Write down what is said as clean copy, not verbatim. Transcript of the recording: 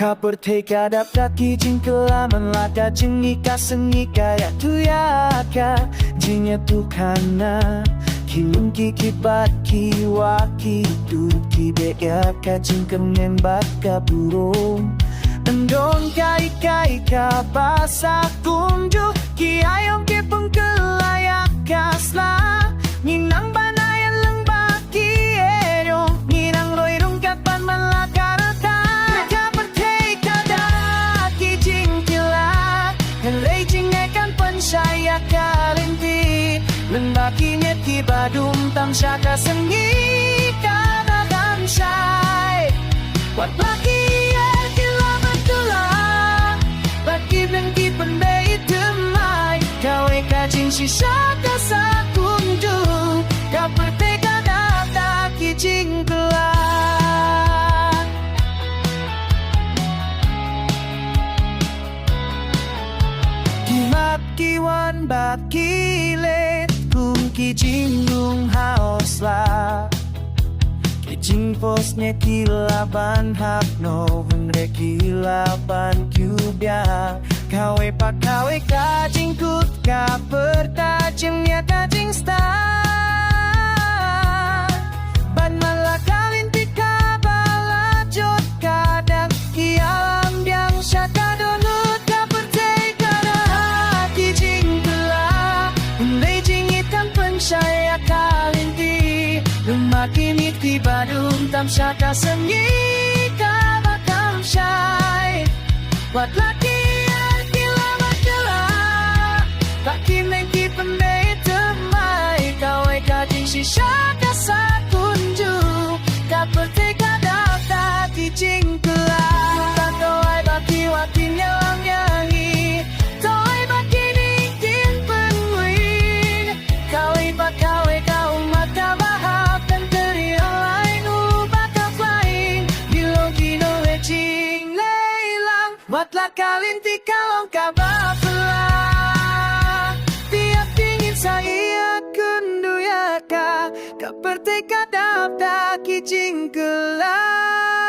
Kaperteka dapat kijingkelaman lada jengika sengika ya tuyaka jinya tukana kilung kiki bat kiwaki duki bea kajingkem nembak burung endong kai kai ka basa kunju ki ayong ki pengkelayak kasla minang banayan lembak ki erong minang loirung kapan malakarata kaperteka da ki jingkila helai jingekan pensaya kalinti lembak kinya ki badum tam syaka sengi kana damsai wat laki sisa kasa kunju kaperteka data kijing kelak kimat kiwan bat kilet kum kijing lung haosla kijing posnya kilaban hapno henre kilaban kubya kawe pak kawe kajing kut kapertajemnya kajing star ban malakawin tika balajot kadang kialam biang syaka donut kaperteka da kijing gelap lejing hitam pensaya kalinti lumaki miti badum tam syaka sengi kabakam syai wat laki sisa kasa kunju kaperteka data kijing kelak toy baki wakin yang nyanyi toy baki ningkin penguin kawe pakawe kau mata bahap dan teriak lain ubaka flying bilong kino lecing leilang buatlah kalinti kalong kabafela tiap dingin saya kaperteka data kijing kelak